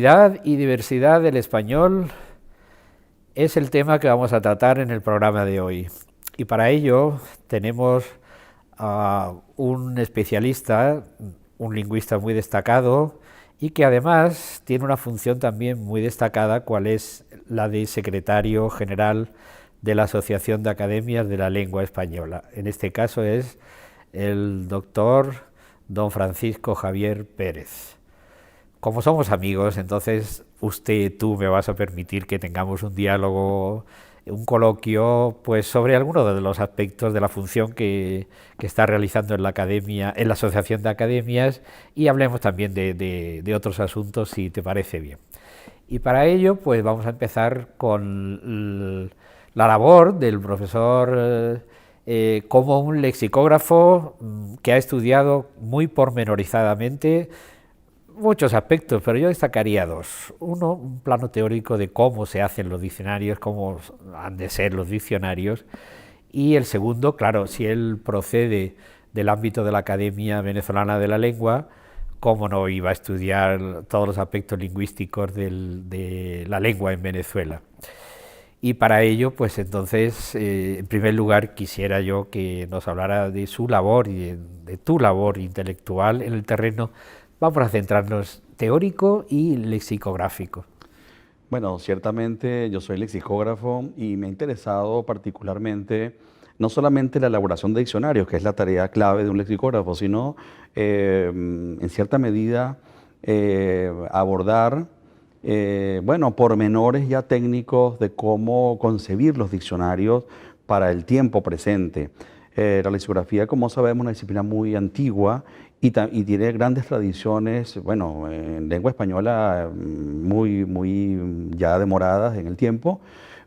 unidad y diversidad del español es el tema que vamos a tratar en el programa de hoy. Y para ello tenemos a un especialista, un lingüista muy destacado y que además tiene una función también muy destacada, cual es la de secretario general de la Asociación de Academias de la Lengua Española. En este caso es el doctor don Francisco Javier Pérez. Como somos amigos, entonces tú me vas a permitir que tengamos un diálogo, un coloquio, pues sobre algunos de los aspectos de la función que está realizando en la academia, en la Asociación de Academias, y hablemos también de otros asuntos, si te parece bien. Y para ello, pues vamos a empezar con la labor del profesor como un lexicógrafo que ha estudiado muy pormenorizadamente muchos aspectos, pero yo destacaría dos. Uno, un plano teórico de cómo se hacen los diccionarios, cómo han de ser los diccionarios, y el segundo, claro, si él procede del ámbito de la Academia Venezolana de la Lengua, cómo no iba a estudiar todos los aspectos lingüísticos de la lengua en Venezuela. Y para ello, pues entonces, en primer lugar, quisiera yo que nos hablara de su labor y de tu labor intelectual en el terreno. Vamos a centrarnos teórico y lexicográfico. Bueno, ciertamente yo soy lexicógrafo y me ha interesado particularmente no solamente la elaboración de diccionarios, que es la tarea clave de un lexicógrafo, sino en cierta medida abordar, bueno, pormenores ya técnicos de cómo concebir los diccionarios para el tiempo presente. La lexicografía, como sabemos, es una disciplina muy antigua y tiene grandes tradiciones, bueno, en lengua española muy ya demoradas en el tiempo,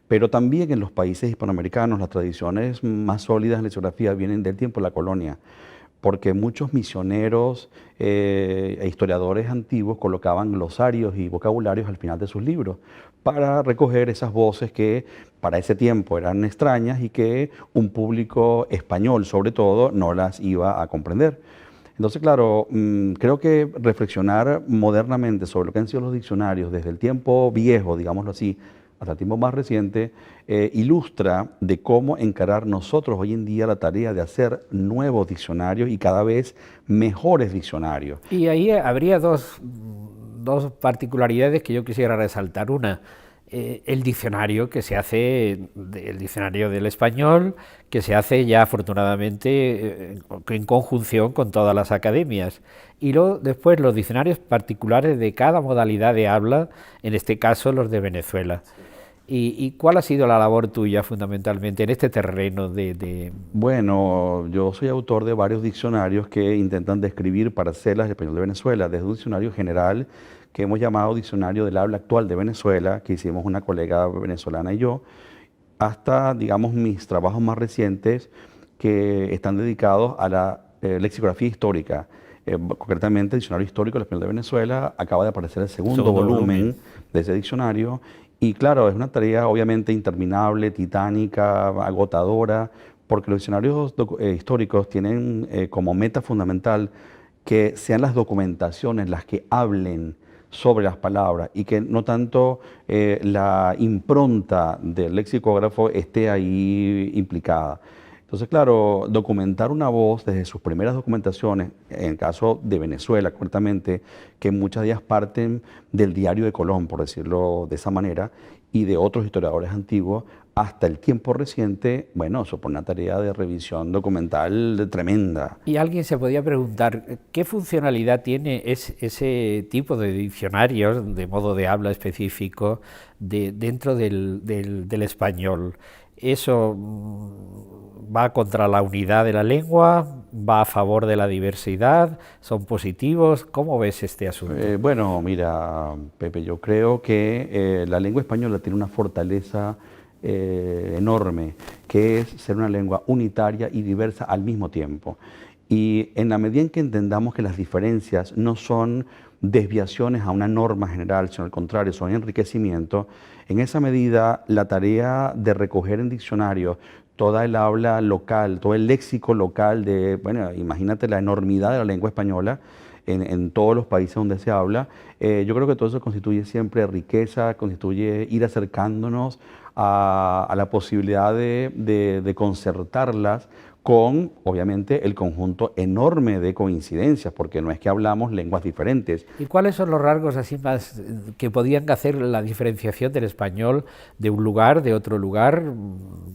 pero también en los países hispanoamericanos las tradiciones más sólidas en lexicografía vienen del tiempo de la colonia, porque muchos misioneros e historiadores antiguos colocaban glosarios y vocabularios al final de sus libros para recoger esas voces que para ese tiempo eran extrañas y que un público español, sobre todo, no las iba a comprender. Entonces, claro, creo que reflexionar modernamente sobre lo que han sido los diccionarios desde el tiempo viejo, digámoslo así, hasta el tiempo más reciente, ilustra de cómo encarar nosotros hoy en día la tarea de hacer nuevos diccionarios y cada vez mejores diccionarios. Y ahí habría dos particularidades que yo quisiera resaltar. Una, el diccionario que se hace, el diccionario del español, que se hace ya afortunadamente en conjunción con todas las academias. Y luego, después los diccionarios particulares de cada modalidad de habla, en este caso los de Venezuela. ¿Y cuál ha sido la labor tuya fundamentalmente en este terreno Bueno, yo soy autor de varios diccionarios que intentan describir parcelas del español de Venezuela, desde un diccionario general que hemos llamado Diccionario del Habla Actual de Venezuela, que hicimos una colega venezolana y yo, hasta, digamos, mis trabajos más recientes que están dedicados a la lexicografía histórica. Concretamente, el Diccionario Histórico del Español de Venezuela acaba de aparecer el segundo volumen de ese diccionario. Y claro, es una tarea obviamente interminable, titánica, agotadora, porque los diccionarios históricos tienen como meta fundamental que sean las documentaciones las que hablen sobre las palabras y que no tanto la impronta del lexicógrafo esté ahí implicada. Entonces, claro, documentar una voz desde sus primeras documentaciones, en el caso de Venezuela, concretamente, que muchas de ellas parten del diario de Colón, por decirlo de esa manera, y de otros historiadores antiguos, hasta el tiempo reciente, bueno, supone una tarea de revisión documental tremenda. Y alguien se podía preguntar, ¿qué funcionalidad tiene ese tipo de diccionarios de modo de habla específico dentro del español? ¿Eso va contra la unidad de la lengua? ¿Va a favor de la diversidad? ¿Son positivos? ¿Cómo ves este asunto? Bueno, mira, Pepe, yo creo que la lengua española tiene una fortaleza enorme, que es ser una lengua unitaria y diversa al mismo tiempo. Y en la medida en que entendamos que las diferencias no son desviaciones a una norma general, sino al contrario, son enriquecimiento, en esa medida la tarea de recoger en diccionarios toda el habla local, todo el léxico local de, bueno, imagínate la enormidad de la lengua española, en todos los países donde se habla. Yo creo que todo eso constituye siempre riqueza, constituye ir acercándonos a la posibilidad de concertarlas con, obviamente, el conjunto enorme de coincidencias, porque no es que hablamos lenguas diferentes. ¿Y cuáles son los rasgos así más que podían hacer la diferenciación del español de un lugar, de otro lugar,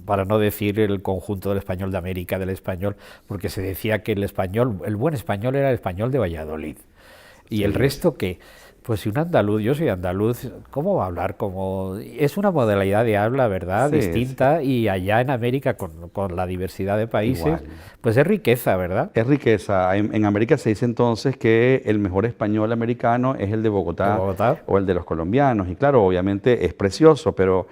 para no decir el conjunto del español de América, del español, porque se decía que el español, el buen español era el español de Valladolid, y Sí. el resto que... Pues si un andaluz, yo soy andaluz, ¿cómo va a hablar? Como es una modalidad de habla, ¿verdad? Sí, Distinta, y allá en América, con la diversidad de países, igual. pues es riqueza, ¿verdad? Es riqueza. En América se dice entonces que el mejor español americano es el de De Bogotá Bogotá. o el de los colombianos. Y claro, obviamente es precioso, pero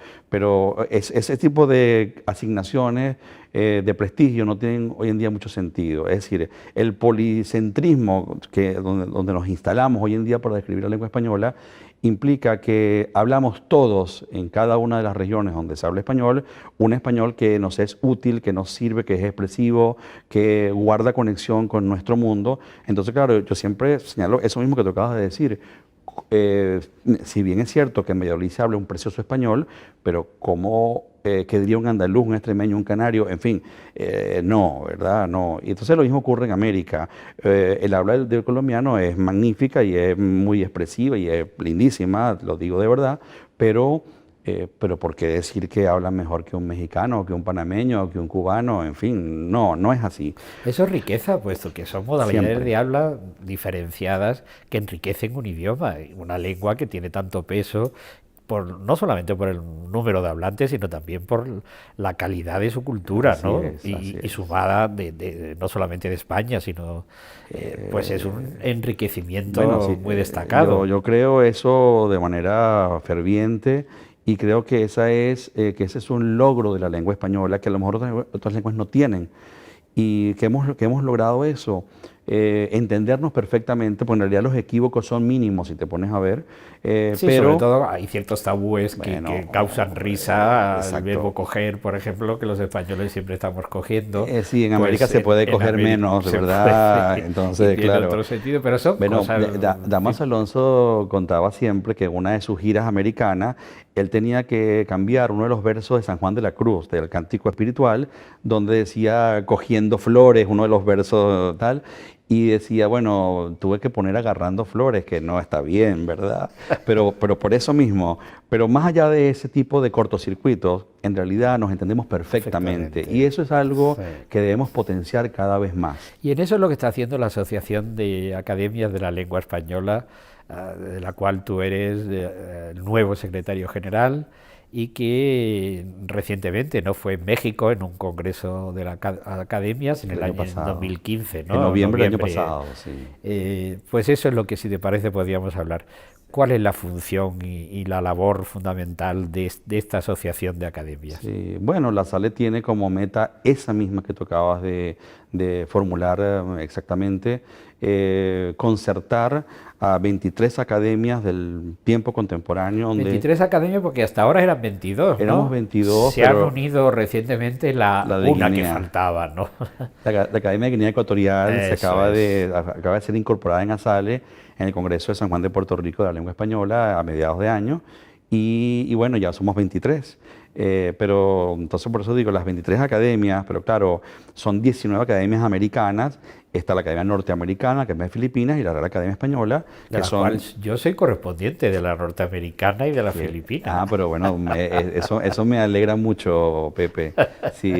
ese tipo de asignaciones de prestigio no tienen hoy en día mucho sentido. Es decir, el policentrismo donde nos instalamos hoy en día para describir la lengua española implica que hablamos todos en cada una de las regiones donde se habla español, un español que nos es útil, que nos sirve, que es expresivo, que guarda conexión con nuestro mundo. Entonces, claro, yo siempre señalo eso mismo que tú acabas de decir. Si bien es cierto que en Valladolid se habla un precioso español, pero ¿cómo que diría un andaluz, un extremeño, un canario? En fin, no, ¿verdad? No. Y entonces lo mismo ocurre en América. El habla del colombiano es magnífica y es muy expresiva y es lindísima, lo digo de verdad, pero ¿por qué decir que habla mejor que un mexicano, o que un panameño, o que un cubano? En fin, no, no es así. Eso es riqueza, puesto que son modalidades Siempre. de habla diferenciadas que enriquecen un idioma, una lengua que tiene tanto peso, no solamente por el número de hablantes, sino también por la calidad de su cultura, Así ¿no? es, así Y es. sumada no solamente de España, sino pues es un enriquecimiento Bueno, sí, muy destacado. yo creo eso de manera ferviente y creo que que ese es un logro de la lengua española que a lo mejor otras lenguas no tienen. Y que hemos logrado eso, entendernos perfectamente, porque en realidad los equívocos son mínimos si te pones a ver, Sí, sobre pero todo hay ciertos tabúes bueno, que causan risa, el exacto. verbo coger, por ejemplo, que los españoles siempre estamos cogiendo. Sí, en Pues América se puede coger América menos, se ¿verdad? puede, Entonces, y tiene claro. otro sentido, pero son Bueno, cosas... Damas Alonso contaba siempre que en una de sus giras americanas él tenía que cambiar uno de los versos de San Juan de la Cruz, del Cántico Espiritual, donde decía cogiendo flores, uno de los versos tal, y decía, bueno, tuve que poner agarrando flores, que no está bien, ¿verdad? Pero por eso mismo, pero más allá de ese tipo de cortocircuitos, en realidad nos entendemos perfectamente, Perfectamente. y eso es algo Sí. que debemos potenciar cada vez más. Y en eso es lo que está haciendo la Asociación de Academias de la Lengua Española, de la cual tú eres el nuevo secretario general, y que recientemente no fue en México en un congreso de las academias en el año pasado. 2015, ¿no? En noviembre del año Noviembre. pasado, sí. Pues eso es lo que, si te parece, podríamos hablar. ¿Cuál es la función y la labor fundamental de esta asociación de academias? Sí, bueno, la SALE tiene como meta esa misma que tú acabas de formular exactamente, concertar a 23 academias del tiempo contemporáneo. Donde 23 academias, porque hasta ahora eran 22, ¿no? éramos 22, Se han pero unido recientemente la de una que Guinea. faltaba, ¿no? La Academia de Guinea Ecuatorial se Eso acaba de ser incorporada en ASALE en el Congreso de San Juan de Puerto Rico de la Lengua Española a mediados de año. Y bueno, ya somos 23. Pero entonces por eso digo, las 23 academias, pero claro, son 19 academias americanas. Está la Academia Norteamericana, que es de Filipinas, y la Real Academia Española, De que la son... cual yo soy correspondiente de la norteamericana y de la filipina. Ah, pero bueno, eso me alegra mucho, Pepe. Sí,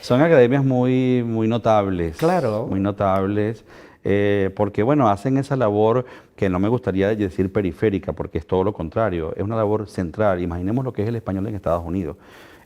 son academias muy notables. Claro. Muy notables. Porque bueno, hacen esa labor que no me gustaría decir periférica, porque es todo lo contrario, es una labor central. Imaginemos lo que es el español en Estados Unidos.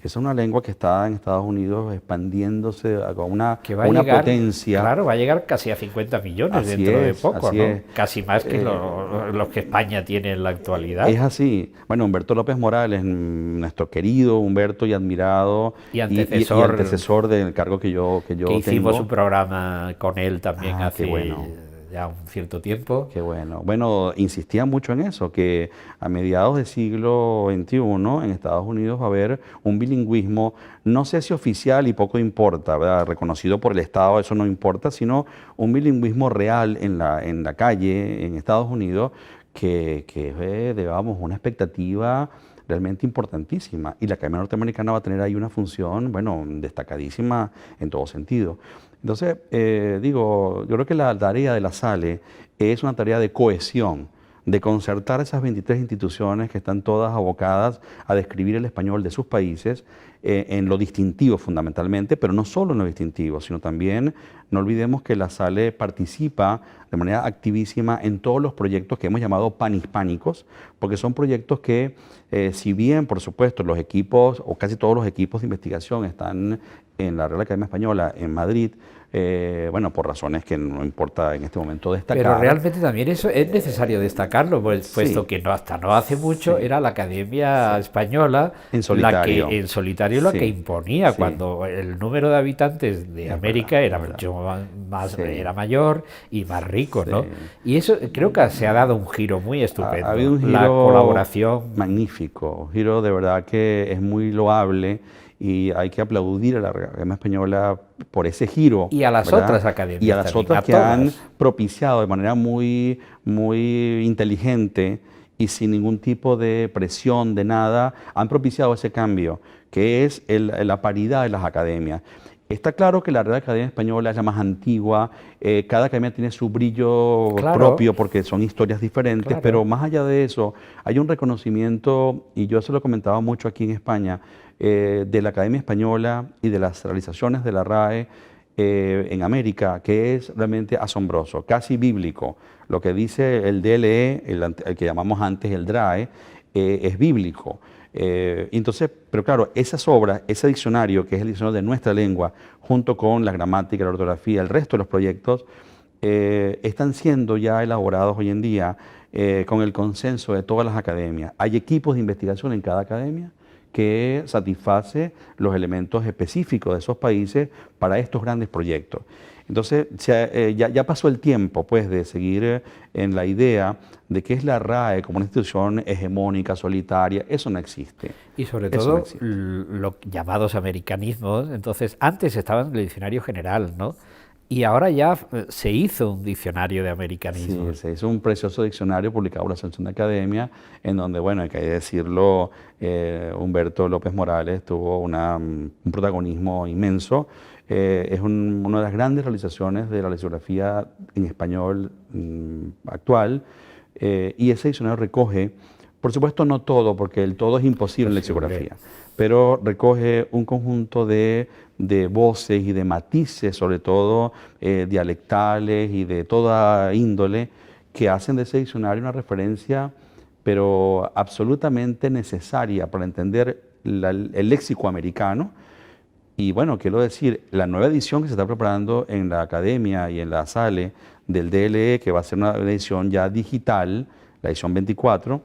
Es una lengua que está en Estados Unidos expandiéndose con una potencia. Claro, va a llegar casi a 50 millones Así dentro de es, poco, así ¿no? es. Casi más que los que España tiene en la actualidad. Es así. Bueno, Humberto López Morales, nuestro querido Humberto y admirado Y antecesor, antecesor del cargo que yo que hicimos tengo. un programa con él también Qué hace bueno. ya un cierto tiempo. Qué bueno. Bueno, insistía mucho en eso, que a mediados del siglo XXI en Estados Unidos va a haber un bilingüismo, no sé si oficial y poco importa, ¿verdad? Reconocido por el Estado, eso no importa, sino un bilingüismo real en la calle en Estados Unidos que es, digamos, una expectativa realmente importantísima. Y la Academia Norteamericana va a tener ahí una función, bueno, destacadísima en todo sentido. Entonces, digo, yo creo que la tarea de la SALE es una tarea de cohesión, de concertar esas 23 instituciones que están todas abocadas a describir el español de sus países en lo distintivo fundamentalmente, pero no solo en lo distintivo, sino también, no olvidemos que la SALE participa de manera activísima en todos los proyectos que hemos llamado panhispánicos, porque son proyectos que, si bien, por supuesto, los equipos, o casi todos los equipos de investigación están en la Real Academia Española en Madrid, bueno, por razones que no importa en este momento destacar. Pero realmente también eso es necesario destacarlo, puesto Sí, que hasta no hace mucho sí, era la Academia Española en la solitario. que en solitario la que Sí, imponía, sí, cuando el número de habitantes de es América verdad, era es verdad. mucho más, Sí, era mayor y más rico, sí. ¿no? Y eso creo que se ha dado un giro muy Ha habido estupendo, un la giro colaboración. magnífico, un giro de verdad que es muy loable y hay que aplaudir a la Academia Española por ese giro, Y a las ¿verdad? otras Y a academias las también, otras a que han todas. propiciado de manera muy, muy inteligente y sin ningún tipo de presión de nada, han propiciado ese cambio, que es la paridad de las academias. Está claro que la Real Academia Española es la más antigua, cada academia tiene su brillo Claro, propio porque son historias diferentes, pero claro. más allá de eso, hay un reconocimiento, y yo se lo he comentado mucho aquí en España, de la Academia Española y de las realizaciones de la RAE en América, que es realmente asombroso, casi bíblico. Lo que dice el DLE, el que llamamos antes el DRAE, es bíblico. Entonces, pero claro, esas obras, ese diccionario, que es el diccionario de nuestra lengua, junto con la gramática, la ortografía, el resto de los proyectos, están siendo ya elaborados hoy en día con el consenso de todas las academias. Hay equipos de investigación en cada academia que satisface los elementos específicos de esos países para estos grandes proyectos. Entonces, ya pasó el tiempo pues, de seguir en la idea de que es la RAE como una institución hegemónica, solitaria. Eso no existe. Y sobre Eso no todo existe. los llamados americanismos. Entonces, antes estaban en el diccionario general, ¿no? Y ahora ya se hizo un diccionario de Sí, americanismos. se hizo un precioso diccionario publicado por la Asociación de Academia, en donde, bueno, hay que decirlo, Humberto López Morales tuvo un protagonismo inmenso. Es una de las grandes realizaciones de la lexicografía en español actual, y ese diccionario recoge, por supuesto no todo, porque el todo es imposible en Posible. lexicografía, pero recoge un conjunto de voces y de matices, sobre todo dialectales y de toda índole, que hacen de ese diccionario una referencia, pero absolutamente necesaria para entender el léxico americano. Y bueno, quiero decir, la nueva edición que se está preparando en la academia y en la SALE del DLE, que va a ser una edición ya digital, la edición 24,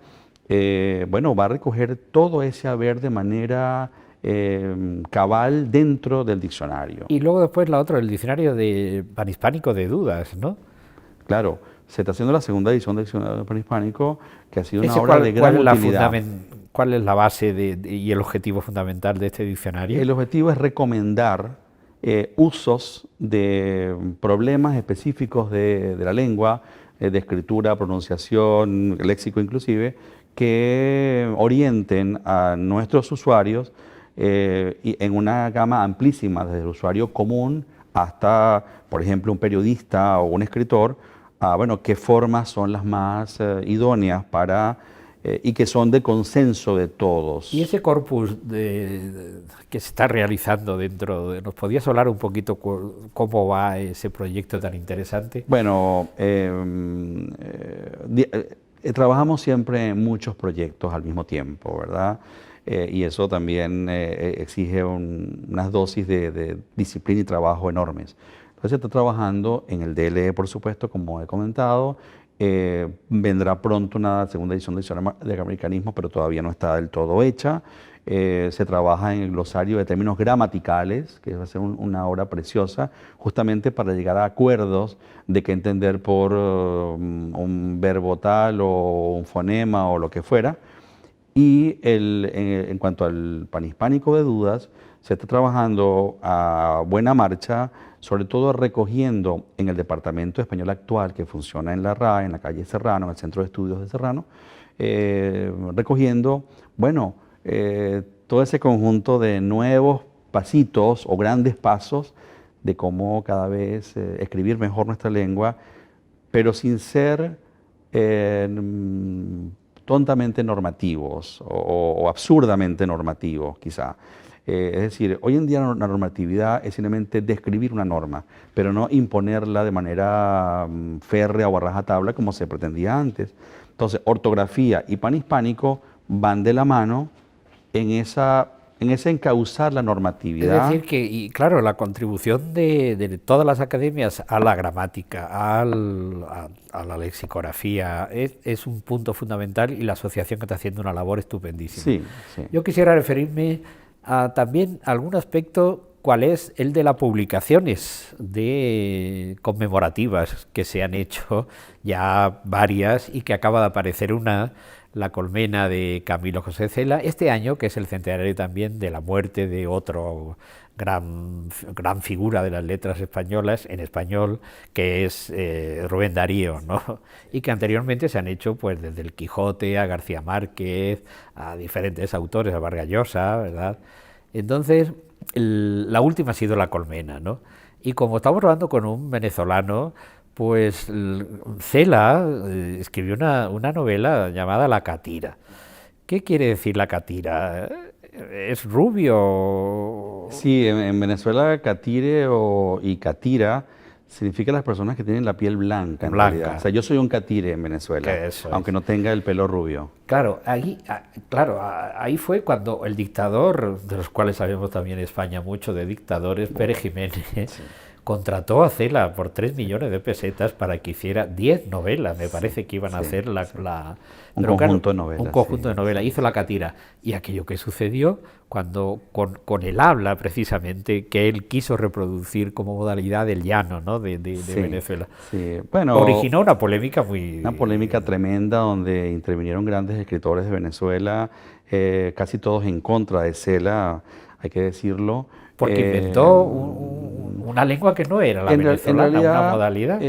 bueno, va a recoger todo ese haber de manera cabal dentro del diccionario. Y luego después la otra, el diccionario de panhispánico de dudas, ¿no? Claro, se está haciendo la segunda edición del diccionario panhispánico, que ha sido una Ese obra de gran utilidad. cuál es la base y el objetivo fundamental de este diccionario? El objetivo es recomendar usos de problemas específicos de la lengua, de escritura, pronunciación, léxico inclusive, que orienten a nuestros usuarios y en una gama amplísima, desde el usuario común hasta, por ejemplo, un periodista o un escritor, a, bueno, qué formas son las más idóneas para y que son de consenso de Y todos. ese corpus que se está realizando dentro de... ¿Nos podías hablar un poquito cómo va ese proyecto tan interesante? Bueno, trabajamos siempre en muchos proyectos al mismo tiempo, ¿verdad? Y eso también exige unas dosis de disciplina y trabajo enormes. Entonces se está trabajando en el DLE, por supuesto, como he comentado, Vendrá pronto una segunda edición de americanismo, pero todavía no está del todo hecha. Se trabaja en el glosario de términos gramaticales, que va a ser una obra preciosa, justamente para llegar a acuerdos de qué entender por un verbo tal o un fonema o lo que fuera. Y en cuanto al panhispánico de dudas, se está trabajando a buena marcha, sobre todo recogiendo en el Departamento de Español Actual, que funciona en la RAE, en la calle Serrano, en el Centro de Estudios de Serrano, recogiendo, bueno, todo ese conjunto de nuevos pasitos o grandes pasos de cómo cada vez escribir mejor nuestra lengua, pero sin ser tontamente normativos o absurdamente normativos, quizá. Es decir, hoy en día la normatividad es simplemente describir una norma, pero no imponerla de manera férrea o a rajatabla como se pretendía antes. Entonces, ortografía y panhispánico van de la mano en ese encauzar la normatividad. Es decir que, y claro, la contribución de todas las academias a la gramática, a la lexicografía, es un punto fundamental, y la asociación que está haciendo una labor estupendísima. Sí, sí. Yo quisiera referirme también a algún aspecto, cuál es el de las publicaciones conmemorativas que se han hecho, ya varias, y que acaba de aparecer una, La colmena de Camilo José Cela, este año, que es el centenario también de la muerte de otro gran figura de las letras españolas, en español, que es Rubén Darío, ¿no? Y que anteriormente se han hecho pues desde el Quijote a García Márquez, a diferentes autores, a Vargas Llosa, ¿verdad? Entonces, la última ha sido La colmena, ¿no? Y como estamos hablando con un venezolano, pues Cela escribió una novela llamada La catira. ¿Qué quiere decir la catira? ¿Es rubio? Sí, en Venezuela catire y catira significa las personas que tienen la piel blanca, en realidad. O sea, yo soy un catire en Venezuela, aunque no tenga el pelo rubio. Claro, ahí fue cuando el dictador, de los cuales sabemos también en España mucho de dictadores, Pérez Jiménez, sí, contrató a Cela por 3 millones de pesetas para que hiciera 10 novelas, me parece que iban a hacer un conjunto de novelas. Un conjunto de novelas, hizo La catira. Y aquello que sucedió cuando con el habla, precisamente, que él quiso reproducir como modalidad del llano, ¿no? de Venezuela. Sí. Bueno, originó una polémica muy... Una polémica tremenda donde intervinieron grandes escritores de Venezuela, casi todos en contra de Cela, hay que decirlo. Porque inventó una lengua que no era la venezolana, en realidad, una modalidad.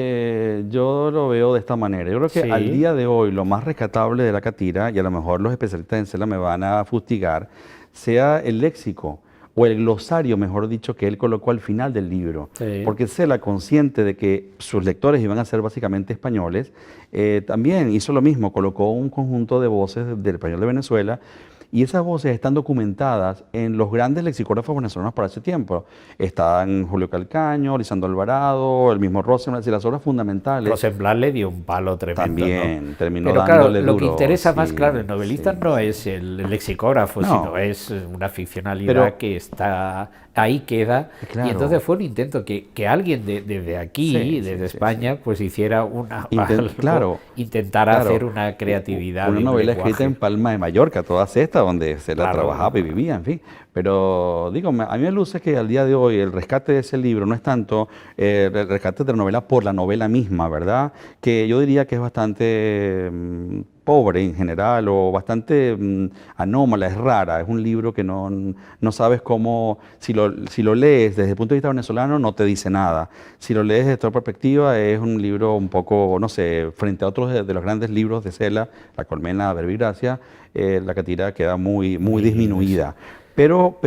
Yo lo veo de esta manera. Yo creo que sí, al día de hoy lo más rescatable de la catira, y a lo mejor los especialistas en Cela me van a fustigar, sea el léxico o el glosario, mejor dicho, que él colocó al final del libro. Sí. Porque Cela, consciente de que sus lectores iban a ser básicamente españoles, también hizo lo mismo, colocó un conjunto de voces del español de Venezuela, y esas voces están documentadas en los grandes lexicógrafos venezolanos para ese tiempo. Están Julio Calcaño, Lisandro Alvarado, el mismo Rosenblatt, y las obras fundamentales. Rosenblatt le dio un palo tremendo. También, ¿no? terminó Pero dándole claro, duro. Lo que interesa más, sí, claro, el novelista no es el lexicógrafo, sino es una ficcionalidad que está ahí, queda. Claro. Y entonces fue un intento que alguien desde aquí, desde España, pues hiciera intentara hacer una creatividad. Una novela escrita en Palma de Mallorca, todas estas, donde se la trabajaba y vivía, en fin. Pero digo, a mí me luce que al día de hoy el rescate de ese libro no es tanto el rescate de la novela por la novela misma, ¿verdad? Que yo diría que es bastante pobre en general, o bastante anómala, es rara. Es un libro que no sabes cómo, si lo lees desde el punto de vista venezolano no te dice nada. Si lo lees desde otra perspectiva es un libro un poco, no sé, frente a otros de los grandes libros de Cela, La colmena, Verbo y Gracia, la catira queda muy disminuida. Pero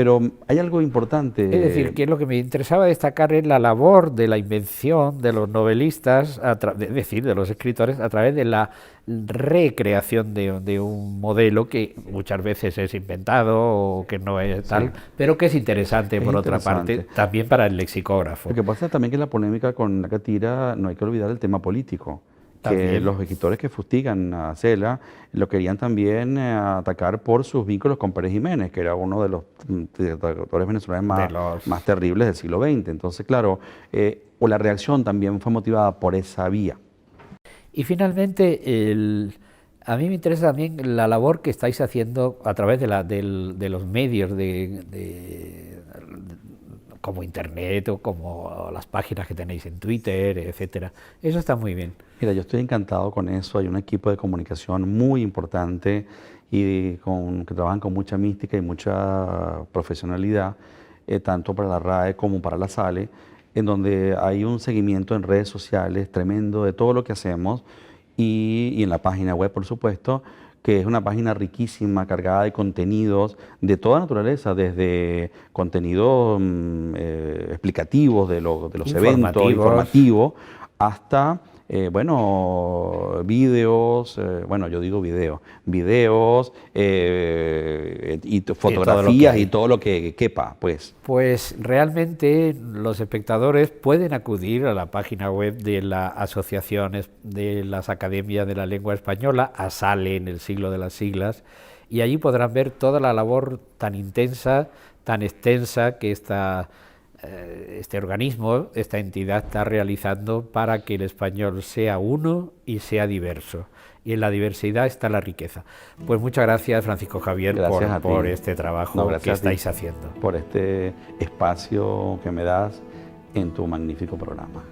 hay algo importante. Es decir, que lo que me interesaba destacar es la labor de la invención de los novelistas, es decir, de los escritores, a través de la recreación de un modelo que muchas veces es inventado o que no es tal, pero que es interesante, por otra parte, también para el lexicógrafo. Lo que pasa también que en la polémica con la catira no hay que olvidar el tema político. Que los escritores que fustigan a Cela lo querían también atacar por sus vínculos con Pérez Jiménez, que era uno de los autores venezolanos más terribles del siglo XX. Entonces, claro, la reacción también fue motivada por esa vía. Y finalmente, a mí me interesa también la labor que estáis haciendo a través de los medios como Internet o como las páginas que tenéis en Twitter, etcétera. Eso está muy bien. Mira, yo estoy encantado con eso. Hay un equipo de comunicación muy importante y que trabajan con mucha mística y mucha profesionalidad, tanto para la RAE como para la SALE, en donde hay un seguimiento en redes sociales tremendo de todo lo que hacemos y en la página web, por supuesto, que es una página riquísima, cargada de contenidos de toda naturaleza, desde contenidos explicativos de los eventos, Informativos. informativos, hasta, vídeos, yo digo videos y Y todo lo que fotografías y hay. todo lo que quepa, pues. Pues realmente los espectadores pueden acudir a la página web de la Asociación de las Academias de la Lengua Española, ASALE en el siglo de las siglas, y allí podrán ver toda la labor tan intensa, tan extensa que este organismo, esta entidad está realizando para que el español sea uno y sea diverso. Y en la diversidad está la riqueza. Pues muchas gracias, Francisco Javier, Gracias por a ti. este trabajo No, que gracias a ti estáis haciendo. por este espacio que me das en tu magnífico programa.